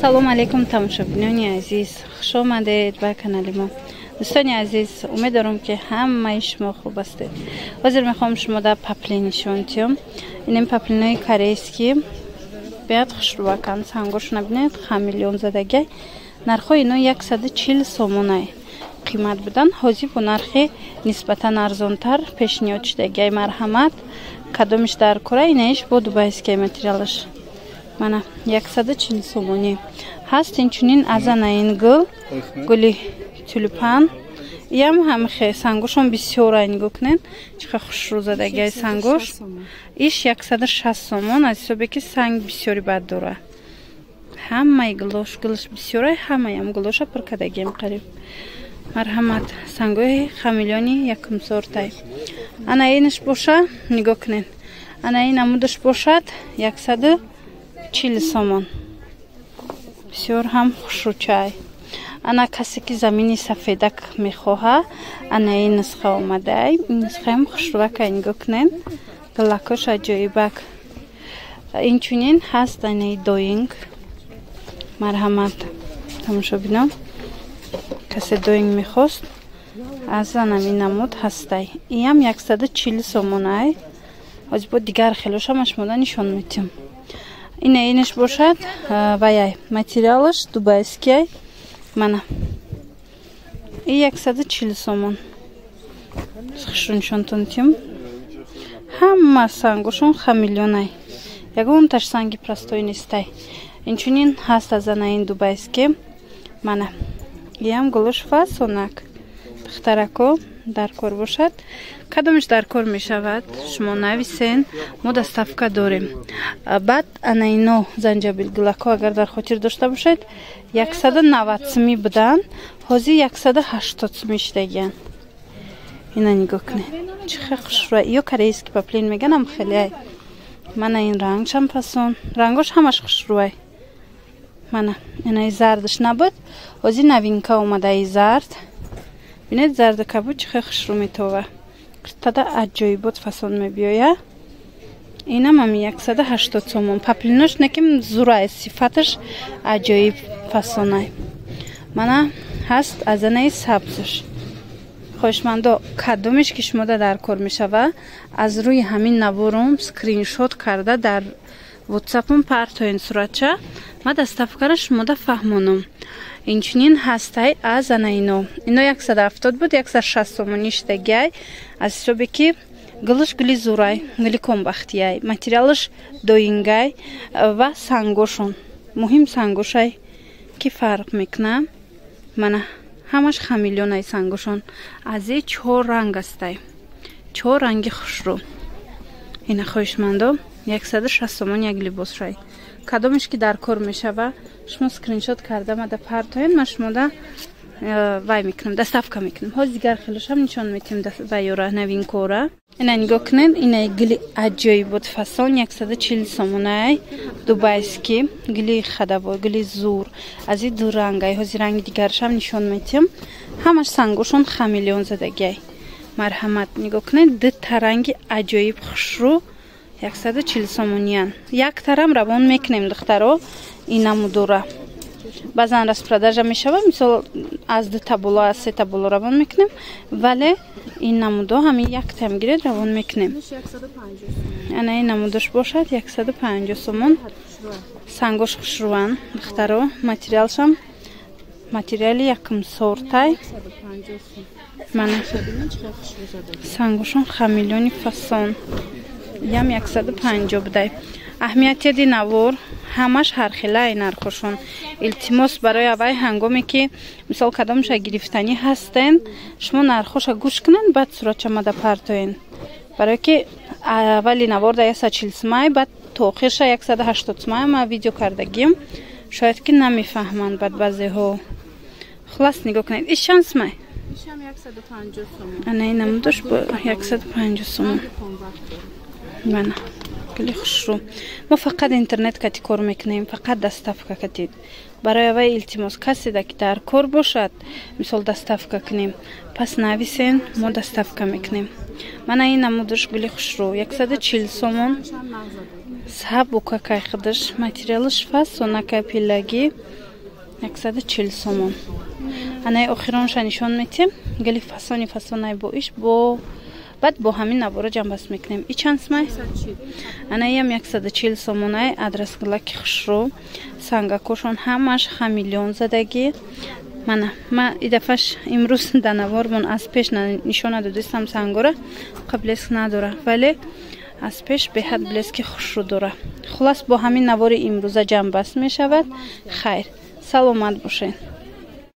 салом алейкум тамошобинони азиз, хуш омадед ба канали мо. дӯстони азиз, умед дорам ки ҳамаи шумо хуб ҳастед. ҳозир мехоҳам шумода паплин нишон диҳам. ин паплинои корейски беҳад хушрӯваканд. сангошона бинед, хамелеон задагай. нархҳои ино 140 сомонай қимат будан. ҳозир бо нархи нисбатан арзонтар пешниҳод шудагай. марҳамат, кадомиш дар кора, инаиш бо дубайскай материалаш. Мана 140 сомони ҳаст. инчунин азанаин гули тюльпан. ям ҳамихе сангошон бисёр ай нигоҳ кунед. чиха хушрӯ задагай сангош. иш 160 сомон аз ҳисобе ки санг бисёри бад дора. ҳамаи гулош бисёр ай, ҳамаям гулоша пур кардагием қариб. марҳамат, сангои хамелеони якум сортай. ана инаш боша, нигоҳ кунед. ана ин амудаш бошад 140 сомон. бисёр ҳам хушрӯчай. ана касе ки замини сафедак мехоҳа, ана ин нусха омадай. ин нусхаам хушрӯвакай, нигоҳ кунед. галакош аҷоибак. инчунин ҳаст анаи доинг. марҳамат, тамошобинон. касе доинг мехост, аз анами намуд ҳастай. иам 140 сомонай. ҳозир бо дигар хелошамаш мода нишон метиҳам. ина инаш бошад ваяй материалаш дубайскиай. мана и 140 сомон. хушрӯ нишонтон тиҳам. ҳама сангошон хамелеонай. ягонташ санги простой нестай. инчунин ҳаст аз анаин дубайски. мана иам гулош фасонак. духтарако дар кор бошад. кадомиш дар кор мешавад, шумо нависен, мо доставка дорем. баъд ана ино занҷабил гулако агар дар хотир дошта бошед 190 сими будан, ҳозир 180 сими шудагиян. ина нигоҳ кунед. чиха хушрӯа. ё корейски паплин меганам хеле ай. мана ин рангшам пасон. рангош ҳамаш хушрӯай. мана инаи зардаш набуд, ҳозир новинка омадаи зард. бинед зарду кабуд чиха хушрӯ метова. қиртада аҷоибот фасон мебиёя. инам ами 180 сомон. паплинош неким зурай, сифаташ аҷоиб фасонай. мана ҳаст аз анаи сабзаш. хоҳишмандо, кадомиш ки шумода дар кор мешава, аз рӯи ҳамин наворум скриншот карда дар ватсапум партоин суратча. ма доставкара шумода фаҳмонам. инчунин ҳастай аз ана ино. ино 170 буд, 160 сомони шудагай. аз ҳисобе ки гулаш гули зурай, гули комбахтияй, материалаш доингай ва сангошон. муҳим сангошай ки фарқ мекуна. мана ҳамаш хамелеонай сангошон. аз е 4 ранг астай. 4 ранги хушрӯ. ина хоҳишмандо 160 сомон як либосрай. кадомиш ки дар кор мешава, шумо скриншот карда мада партоен, ма шумода вай мекунам, доставка мекунам. ҳозир дигар хелошам нишон метиҳам вайёра новинкора. ина нигоҳ кунед. инаи гули аҷоибот фасон 140 сомонай. дубайски гули хадавой, гули зур. аз ин ду рангай. ҳозир ранги дигаршам нишон метиҳам. ҳамаш сангошон хамелеон задагай. марҳамат, нигоҳ кунед. дута ранги аҷоиб хушрӯ 140 сомониян. як тарам равон мекунем духтаро. инаму дора. баъзан распродажа мешава. мисол аз 2 та боло, аз 3 та боло равон мекунем. вале ин намудо ҳамин як там гиред равон мекунем. ана ин намудош бошад 150 сомон. сангош хушрӯан духтаро. материалшам материали якум сортай. мана сангошон хамелеони фасон. ям 150 будай. аҳамияти навор ҳамаш ҳархелаи нархошон. илтимос барои авай ҳангоме ки мисол кадомша гирифтанӣ ҳастен, шумо нархоша гӯш кунен, баъд суратча мада партоен. барое ки аввали навор да 140 сомай, баъд то охирша 180 сомай ма видео кардагим. шояд ки намефаҳманд баъд баъзеҳо. хулас нигоҳ кунед. иш чанд сомай? ишам 150 сомон. ана ин намудош бо 150 сомон. мана гули хушрӯ. мо фақат интернет кати кор мекунем, фақат доставка катид. барои авай илтимос касе да ки дар кор бошад, мисол доставка кунем, пас нависен, мо доставка мекунем. мана ин намудош гули хушрӯ 140 сомон. сабука кайхидыш. Материалыш фасонака пилаги 140 сомон. Анай охиронша нишон метим. Гали фасонай бо иш бо бад бо ҳамин набора ҷамъбаст мекунем. И чанд смай? Анаям 140 сомонай адрасгилаки хушро сангакошон ҳамаш хамиллион задаги. Ма идафаш имрӯз данавормон аз пеш нишона додистам сангора блеск надора, вале аз пеш беҳад блески хушрӯ дора. Хулас бо ҳамин навори имрӯза ҷамъбаст мешавад. Хайр, саломат бошед.